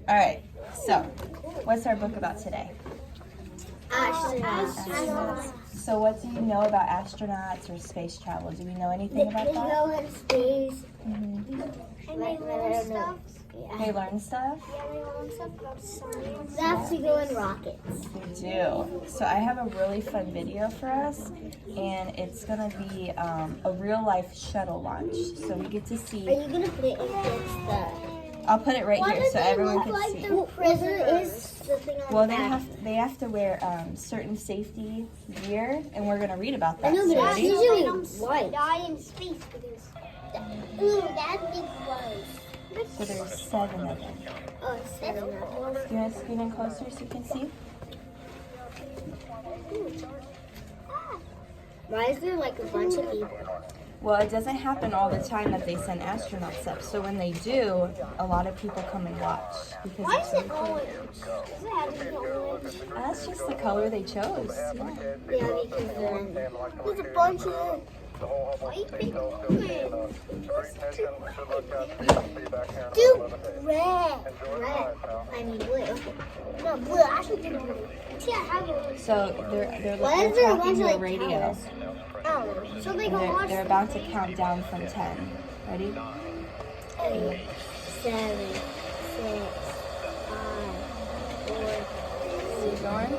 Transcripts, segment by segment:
All right, so what's our book about today? Astronauts. So what do you know about astronauts or space travel? Do we know anything about They that? go in space. Mm-hmm. And they learn stuff. They learn stuff? Yeah, they learn stuff about science. They have to go in rockets. They do. So I have a really fun video for us, and it's gonna be a real life shuttle launch. So we get to Are see. you gonna put it in the? I'll put it right Why here does so it everyone look can like see. the Prison is the thing on Well, the back. they have to wear certain safety gear, and we're gonna read about I that. know, So but ready? it's usually They don't white. die in space because. Ooh, that'd be gross. So there's 7 of them. Oh, it's 7 of them. Do you want to scoot in closer so you can see? Why is there like a bunch of people? Well, it doesn't happen all the time that they send astronauts up. So when they do, a lot of people come and watch because Why it's is really it cool. orange? Does it have to be orange? That's just the color they chose. Yeah. Yeah, because There's a bunch of white people. Do red. red. I mean blue. No, blue. I should do blue. See, I have a So they're Why is they're there a talking bunch to of, a like, radio. colors? Oh, so they And can watch. they're about to count down from 10. Ready? 8, 7, 6, 5, 4. Keep going.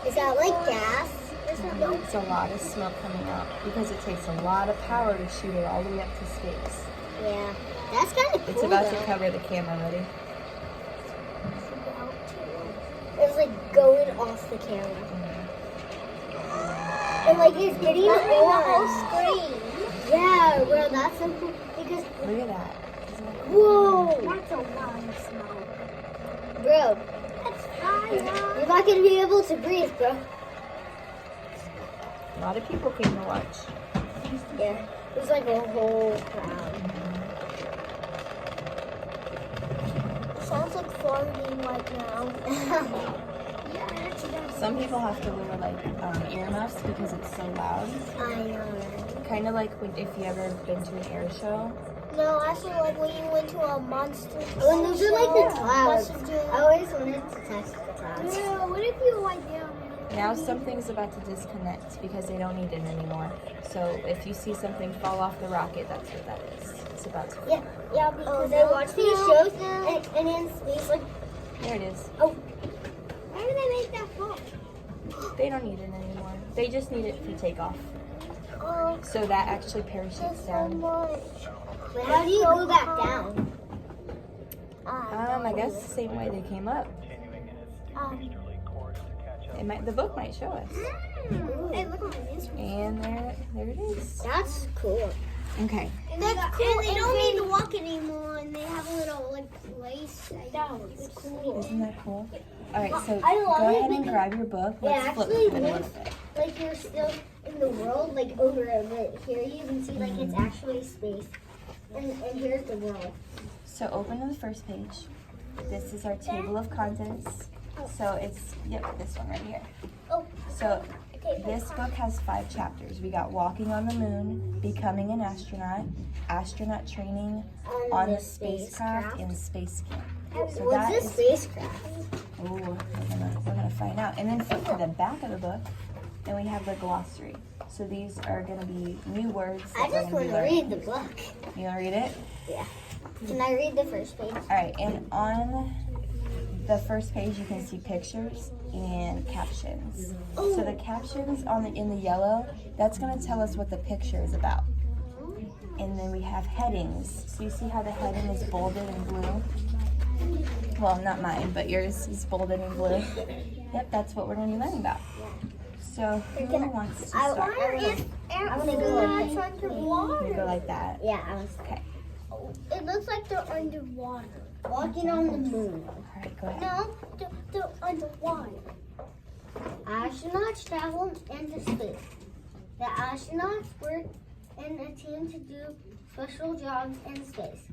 Is that like gas? It's a lot of smoke coming out because it takes a lot of power to shoot it all the way up to space. Yeah. That's kind of cool. It's about to though. cover the camera. Ready? It's like going off the camera. And like it's getting The whole orange. screen. Yeah, bro, that's so cool. Because, Look at that. Isn't that cool? whoa, That's a lot of smoke. bro, That's fire. you're not gonna be able to breathe, bro. A lot of people came to watch. Yeah, there's like a whole crowd. Sounds like farting right now. Yeah, it actually does. Some people have to wear like earmuffs because it's so loud. I know. Right? Kind of like if you ever been to an air show. No, actually, like when you went to a monster. Oh, and those are like the show, clouds. Monster I always wanted to touch the clouds. Yeah, what if you like down Now something's about to disconnect because they don't need it anymore. So if you see something fall off the rocket, that's what that is. It's about to. Yeah, Yeah, oh, because they watch these shows and in space, like, There it is. oh, Why do they make that fall? They don't need it anymore. They just need it for takeoff. Oh, So that actually parachutes that's so down. much. but how do you go back down? I guess the same way they came up. The book might show us. Hey, look at this one. And there it is. That's cool. Okay. And that's cool. And they don't need to walk anymore, and they have a little like place. It's cool. Isn't that cool? All right, so I love go it ahead and because grab your book. it Let's flip actually through it a little looks bit. like you're still in the world, like over it. But here you can see like it's actually space. And here's the world. So open to the first page. This is our table of contents. So it's, this one right here. Oh. So this book has 5 chapters. We got Walking on the Moon, Becoming an Astronaut, Astronaut Training, On the Spacecraft, and Space Camp. So What's that a is, spacecraft? we're gonna find out. And then flip to the back of the book, and we have the glossary. So these are gonna be new words that I we're just gonna want be to learning. read the book. You wanna read it? Yeah. Can I read the first page? All right, and on the first page you can see pictures and captions. So the captions in the yellow, that's going to tell us what the picture is about. And then we have headings. So you see how the heading is bolded in blue? Well, not mine, but yours is bolded in blue. Yep, that's what we're going to be learning about. So who wants to start? Where is wanna go like astronauts You underwater? go like that. Yeah, I was Okay. It looks like they're underwater. walking on the moon. All right, go ahead. No, they're underwater. Astronauts travel into space. The astronauts work in a team to do special jobs in space.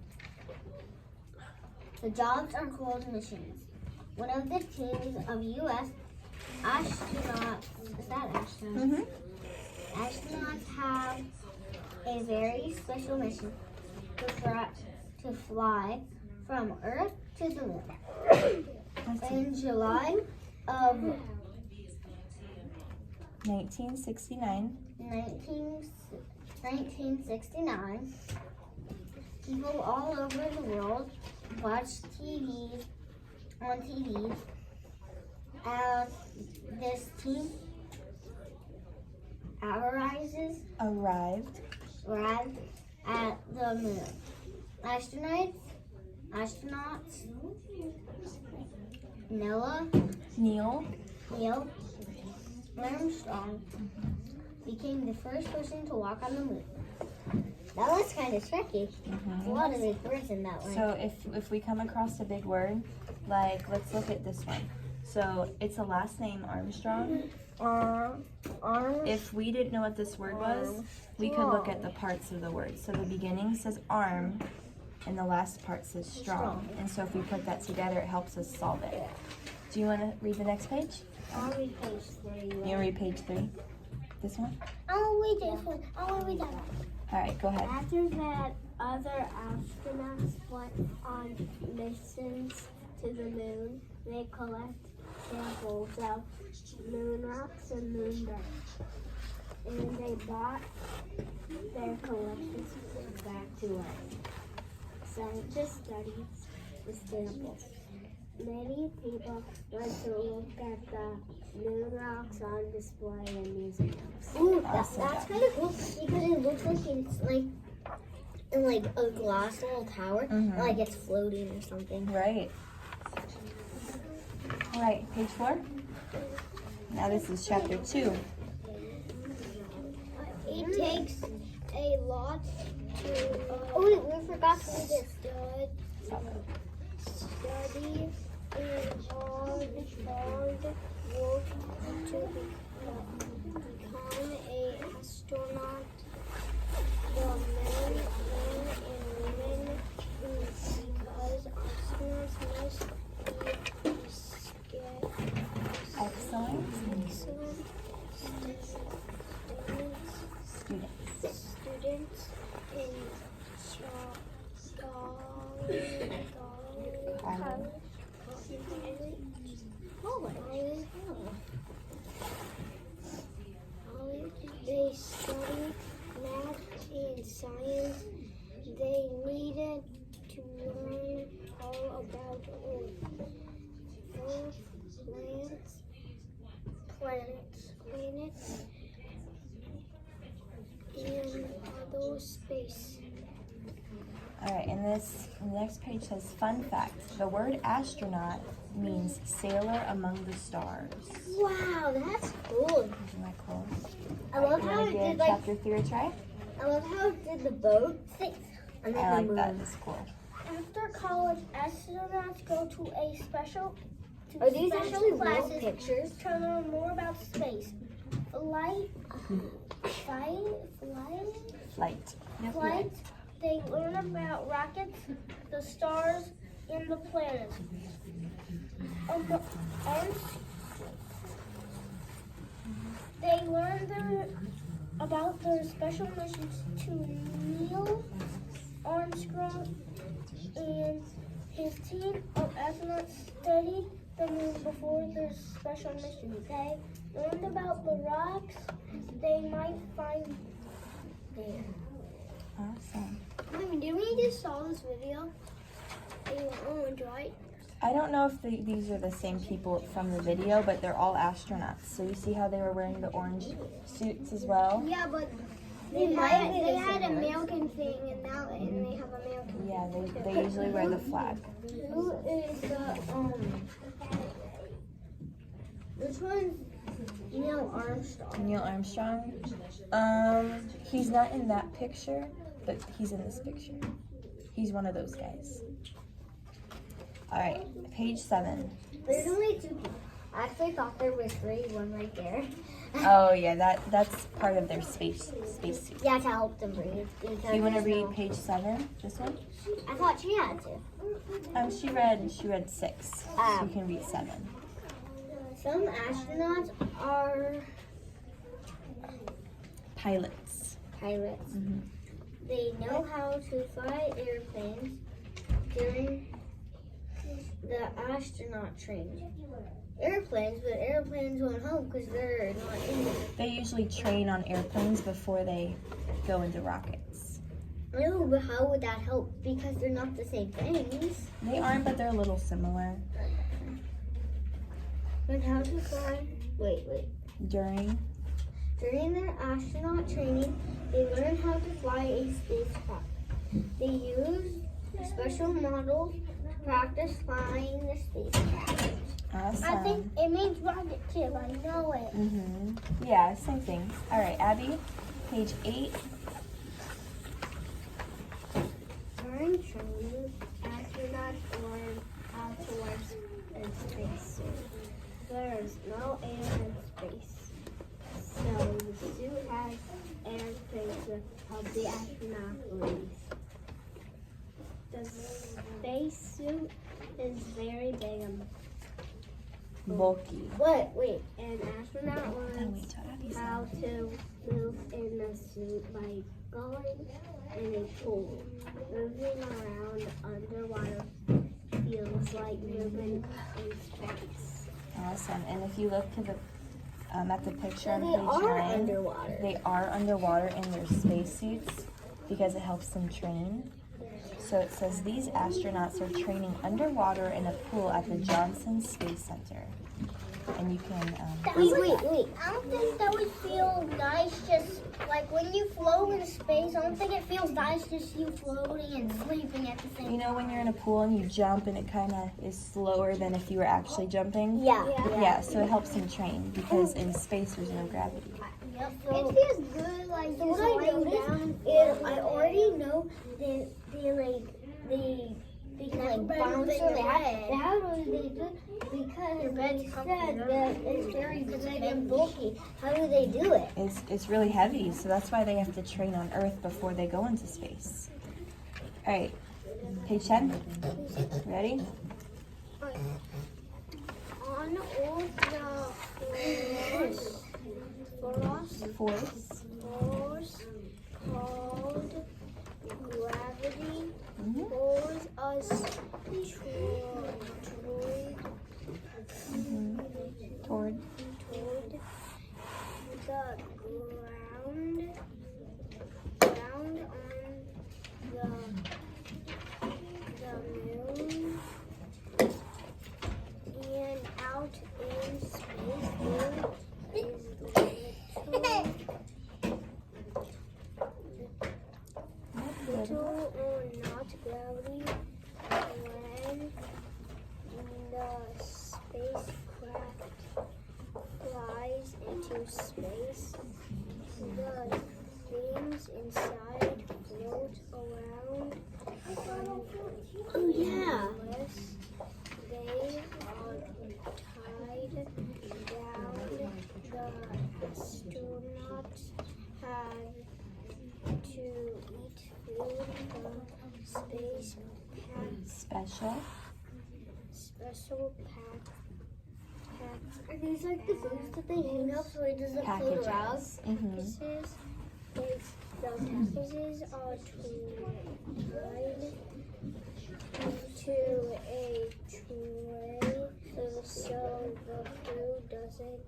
The jobs are called missions. One of the teams of U.S. astronauts, is that astronauts? Astronauts have a very special mission to fly from Earth to the moon. Let's see. In July of 1969. 1969, people all over the world watched on TV as this team arrived at the moon. Astronauts Neil. Neil Armstrong became the first person to walk on the moon. That was kind of tricky. A lot of big words in that one. So if we come across a big word, like let's look at this one. So it's a last name Armstrong. If we didn't know what this word was, we could look at the parts of the word. So the beginning says arm, and the last part says strong. And so if we put that together, it helps us solve it. Do you want to read the next page? I'll read page 3. You want to read page 3? This one? I'll read this one. I want to read that one. All right, go ahead. After that, other astronauts went on missions to the moon. They collect samples of moon rocks and moon dust. And they brought their collections back to Earth. Scientists studied the samples. Many people went to look at the moon rocks on display in museums. Ooh, Awesome that's job. kind of cool because it looks like it's like in like a glass little tower, like it's floating or something. Right. All right, page 4. Now this is chapter 2. It takes a lot to Oh, wait, we forgot to read this. study and hard work to become an astronaut. The men and women because astronauts must be Excellent. students in they studied math and science. They needed to learn all about Earth, planets, and other space. All right, and the next page says fun fact. The word astronaut means sailor among the stars. Wow, that's cool. Isn't that cool? I love You how want it to did give like. chapter 3 a try? I love how it did the boat thing. And then I the like moon. that. It's cool. After college, astronauts go to a special Are these special actually real classes pictures? to learn more about space. Flight. They learn about rockets, the stars, and the planets. They learn about their special missions to Neil Armstrong and his team of astronauts studied the moon before their special mission. They learned about the rocks they might find there. Awesome. Mommy, did we just saw this video? They were orange, right? I don't know if these are the same people from the video, but they're all astronauts. So you see how they were wearing the orange suits as well? Yeah, but They they might had, be they the had same American thing, and now and they have American. Yeah, they usually wear the flag. Who is the Which one's Neil Armstrong? Neil Armstrong. He's not in that picture, but he's in this picture. He's one of those guys. All right, page 7. There's only 2 people. I actually thought there was 3, one right there. Oh yeah, that's part of their space suit. Yeah, to help them breathe. Do you want to read page 7? This one? I thought she had to. She read 6. So you can read 7. Some astronauts are Pilots. pilots. Mhm. They know how to fly airplanes during the astronaut train airplanes, but airplanes went home because they're not in there. They usually train on airplanes before they go into rockets. No, but how would that help? Because they're not the same things. They aren't, but they're a little similar. Learn how to fly. Wait. During During their astronaut training, they learn how to fly a spacecraft. They use special models to practice flying the spacecraft. awesome. I think it means rocket too. I know it. Yeah, same thing. All right, Abby, page 8. During training, astronauts learn how to wear a spacesuit. There is no air in space, so the suit has air space to help the astronaut breathe. The spacesuit is very big and Bulky. Wait. an astronaut learns how to move in the suit by going in a pool. Moving around underwater feels like moving in space. Awesome. And if you look to the at the picture on They page are 9, underwater. they are underwater in their spacesuits because it helps them train. So it says these astronauts are training underwater in a pool at the Johnson Space Center. And you can Wait. I don't think that would feel nice just like when you float in space. I don't think it feels nice just you floating and sleeping at the same you know when you're in a pool and you jump and it kind of is slower than if you were actually jumping? Yeah, so it helps them train because in space there's no gravity. Yep. So- It feels good like So just what I laying noticed down. is I already know the bouncer they have. How do they do? Because they said that it's very big and bulky. How do they do it? It's really heavy, so that's why they have to train on Earth before they go into space. All right, page 10. Ready? On all the Force. force called gravity Mhm. pulls us Toward. toward the ground on the moon and out in space. There is little or not gravity when the spacecraft flies into space. The things inside float around Oh yeah. unless they are tied down. The astronauts have to eat food. The space pack special pack. Are these like the foods that they hang up so it doesn't float around? Packages. Mhm. The packages are tied to a tray so the food doesn't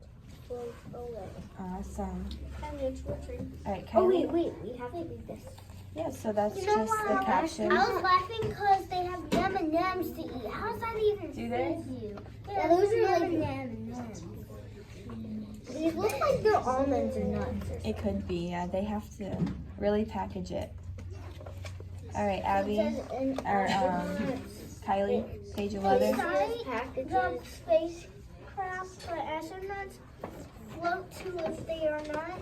float away. Awesome. And it's your turn. All right, Oh Kylie. wait, we have to read this. Yeah, so that's You know just what? the caption. I was laughing because they have M&Ms to eat. How does that even Do they? fit you? Yeah, those are like M&Ms. These look like they're almonds or nuts. It could be. Yeah, they have to really package it. All right, Abby. Or Kylie, page 11. Inside the Packages. spacecraft, the astronauts float to if they are not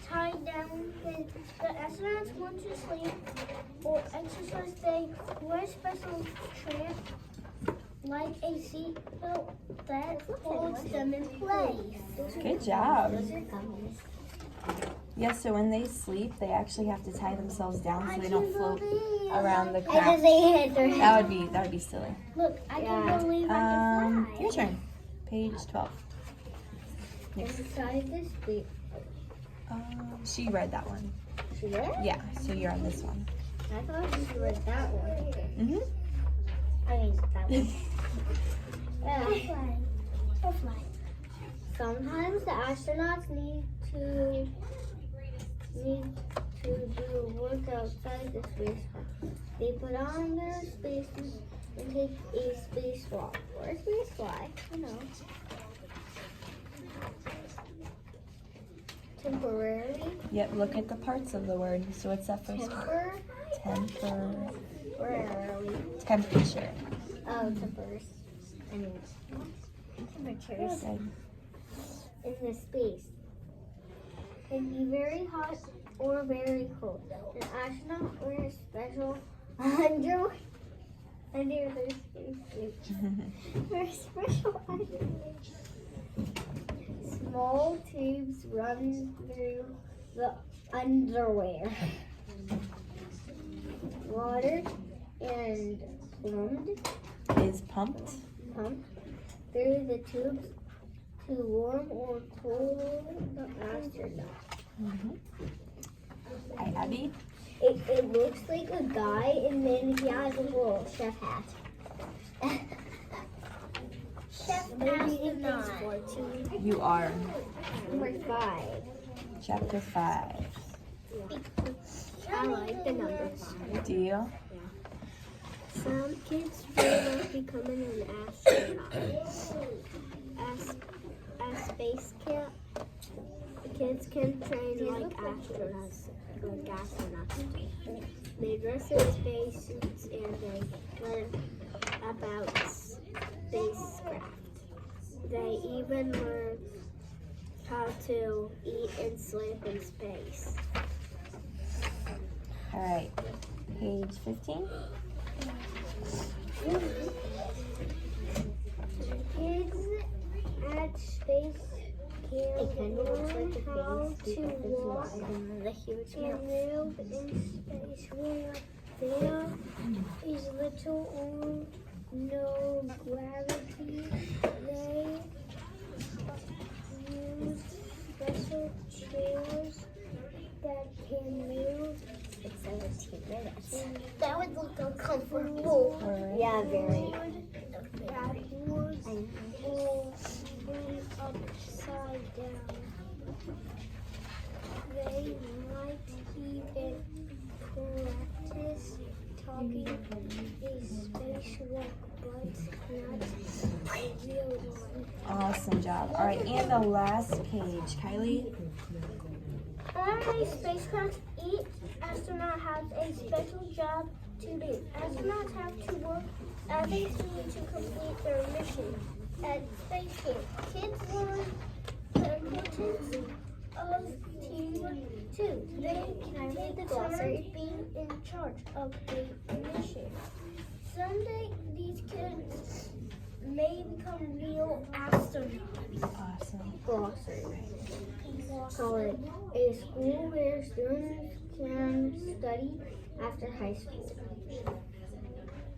tied down. When the astronauts want to sleep or exercise, they wear special strap like a seat belt that holds them in place. Good job. Those are gummies. Yeah, so when they sleep, they actually have to tie themselves down so they don't float around the And then craft. they hit their head. That would be silly. Look, I Yeah. can believe I can fly. Your turn. Page 12. Next. Inside this week. She read that one. She did? Yeah, so you're on this one. I thought she read that one. Mhm. I mean, that one. Sometimes the astronauts need to do work outside the spacecraft. They put on their spacesuits and take a spacewalk or a spacefly, you know. Temporarily. Yep, look at the parts of the word. So what's that first part? Temporarily. Temperature. Oh, temperatures. I mean, temperatures in the space can be very hot or very cold. An astronaut wears special underwear under their spacesuit. Wear special underwear. Small tubes run through the underwear. Water and Is pumped. pumped through the tubes to warm or cool the astronaut. Hi, Abby. It looks like a guy, and then he has a little chef hat. Chef astronaut. You are. Number 5. Chapter 5. I like the number 5. Do you? Some kids dream of becoming an astronaut. At space camp, kids can train like astronauts do. They dress in space suits and they learn about spacecraft. They even learn how to eat and sleep in space. All right. Page 15. Kids at space camp learn how to walk and move in space where there is little or no gravity. They use special chairs that can move. It's 17 minutes. That would look uncomfortable. Yeah, very. Backwards or upside down. They might even practice talking a spacewalk, but not a real one. Awesome job. All right, and the last page, Kylie. On a spacecraft, each astronaut has a special job to do. Astronauts have to work as a team to complete their mission. At space camp, kids learn the importance of teamwork too. They can take the turn being in charge of a mission. Someday, these kids may become real astronauts. Awesome. Glossary. College, a school where students can study after high school.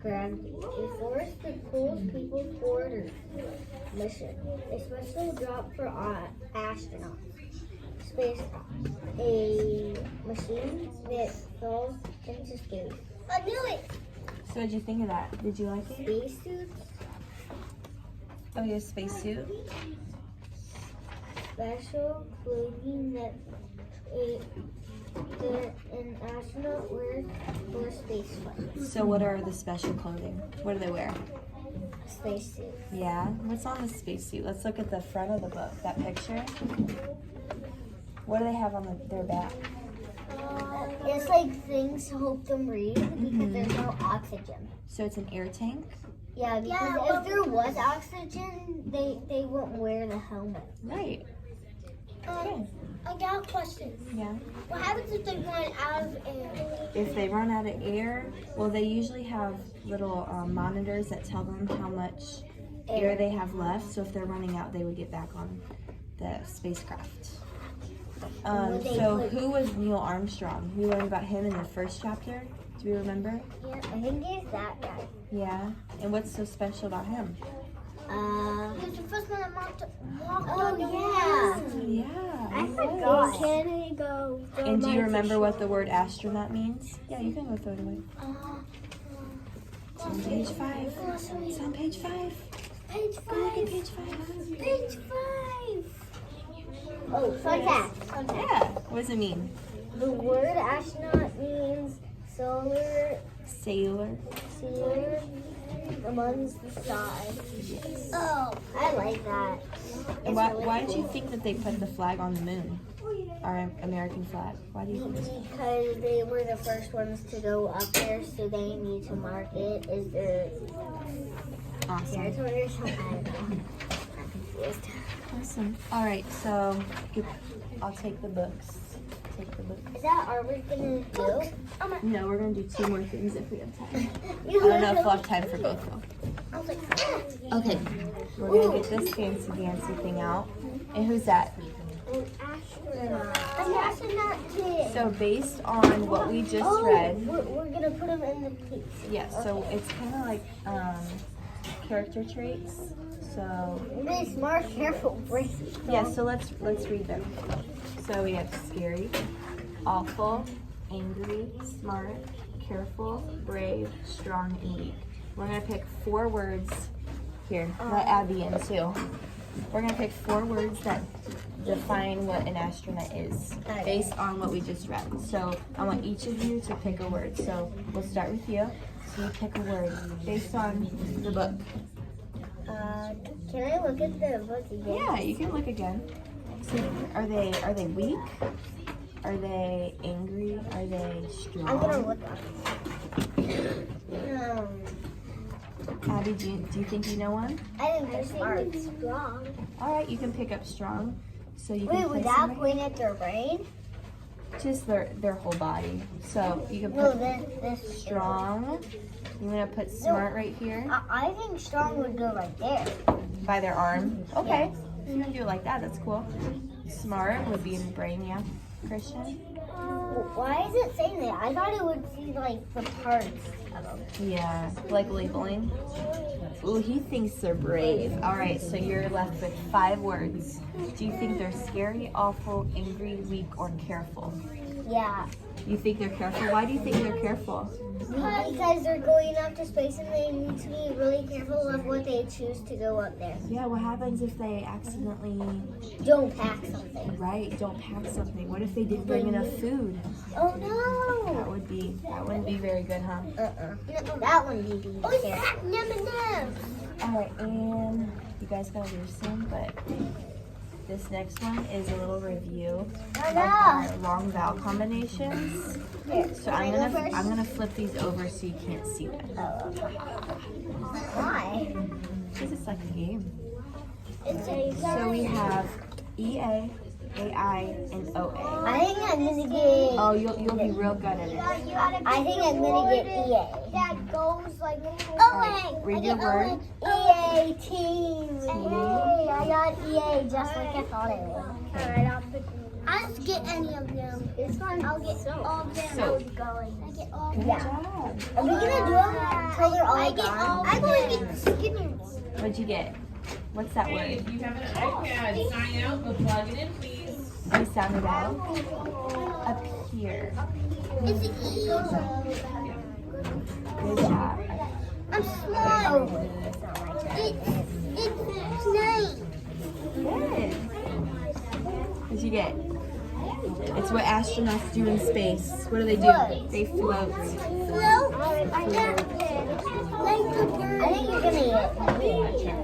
Gravity, a force that pulls people toward Earth. Mission, a special job for astronauts. Spacecraft, a machine that falls into space. I knew it! So what'd you think of that? Did you like it? Spacesuits, Oh, your spacesuit? special clothing that an astronaut wears for spaceflight. So what are the special clothing? What do they wear? Spacesuit. Yeah. What's on the spacesuit? Let's look at the front of the book. That picture. What do they have on their back? It's like things to help them breathe because there's no oxygen. So it's an air tank. Yeah, because if there was oxygen, they wouldn't wear the helmet. Right. I got a question. Yeah. What happens if they run out of air? If they run out of air, well, they usually have little monitors that tell them how much air they have left. So if they're running out, they would get back on the spacecraft. So who was Neil Armstrong? We learned about him in the first chapter. Do you remember? Yeah, I think it's that guy. Yeah. And what's so special about him? He was the first one that walked on the moon. Yeah. I forgot. Can he go? And do you remember what the word astronaut means? Yeah, you can go throw it away. It's on page 5. It's on page 5. Page 5. Go look at page 5. Page 5. Oh, fun fact. Yeah. What does it mean? The word astronaut means sailor amongst the stars. Yes. Oh, I like that. And why did you think that they put the flag on the moon? Our American flag. Why do you think so? Because they were the first ones to go up there, so they need to mark it as their Awesome. territory or something. I don't know. I'm confused. Awesome. All right, so I'll take the books. Take the books. Is that all we're gonna do? No, we're gonna do 2 more things if we have time. I You don't know if we'll have time for both though. I was like, Okay, we're gonna get this fancy dancy thing out. And who's that? an astronaut. An astronaut kid. So based on what we just Oh, read, we're gonna put him in the piece. yeah. So it's kind of like character traits. So Really smart, careful, brave. yeah. So let's read them. So we have scary, awful, angry, smart, careful, brave, strong, and weak. We're gonna pick 4 words. Here, let Abby in too. We're gonna pick 4 words that define what an astronaut is based on what we just read. So I want each of you to pick a word. So we'll start with you. So you pick a word based on the book. Can I look at the book again? Yeah, you can look again. So are they weak? Are they angry? Are they strong? I'm gonna look up. Abby, do you think you know one? I think they're smart. Strong. All right, you can pick up strong. So you can Wait, place without them right- pointing at their brain? just their whole body. So you can No, put this strong. You want to put smart right here I think strong would go right there. by their arm. Okay, you can do it like that. That's cool. Smart would be in the brain, yeah. Christian. Why is it saying that? I thought it would see like the parts of them. Yeah, like labeling. Ooh, he thinks they're brave. All right, so you're left with 5 words. Do you think they're scary, awful, angry, weak, or careful? Yeah. You think they're careful? Why do you think they're careful? Because they're going up to space and they need to be really careful of what they choose to go up there. Yeah, what happens if they accidentally, Don't pack something. right, don't pack something? What if they didn't bring enough food? Oh no! That wouldn't be very good, huh? No, that wouldn't be scary. All right, and you guys gotta do some, but this next one is a little review of our long vowel combinations. So I'm gonna flip these over so you can't see them. Why? Because it's like a game. It's a So we have EA, AI, and OA. I think I'm gonna get. Oh, you'll be real good at it. I think I'm gonna get EA. That goes like. Alright, read your word. EA team. Hey, I got EA just like I thought I would. Alright, I'll pick. I'll just get any of them. This one, I'll get all of them. So. I get all. Good Yeah. job. Are we gonna do them until they're all I get gone? all I'm going to them. get Skippers. What'd you get? What's that word? If you have an iPad, sign out, but plug it in, please. You sounded out. Up here. It's E. Good job. I'm smart. It's nice. Good. What'd you get? It's what astronauts do in space. What do? They float. Float. I got like the bird. I think you're gonna get.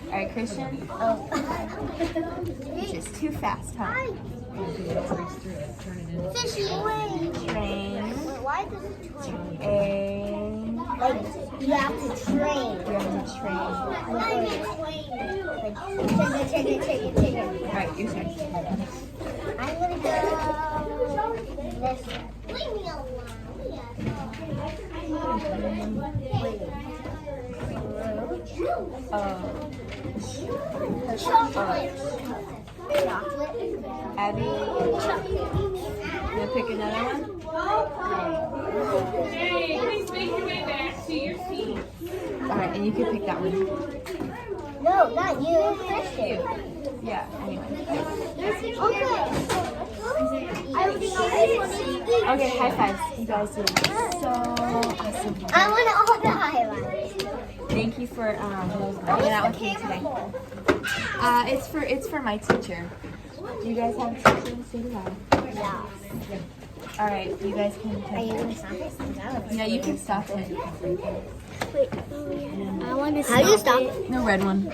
All right, Christian. Oh. Just too fast, huh? Fishy. Train. Why does it train? Like Like you have to train. you have to train. Like chicken. All right, your turn. I'm gonna go this way. Leave me alone. Chocolate. Abby, you gonna pick another one? Hey, please make your way back to your seat. All right, and you can pick that one. No, not you, Christian. Yeah. Anyway. Okay, high fives. You guys did so awesome. I want all the highlights. you for hanging out with me today. It's for my teacher. Do you guys have a teacher? Say hi. Yeah. All right, you guys can. Are you gonna stop it? Yeah, you can stop it. Wait, I want to stop. How do you stop? No red one.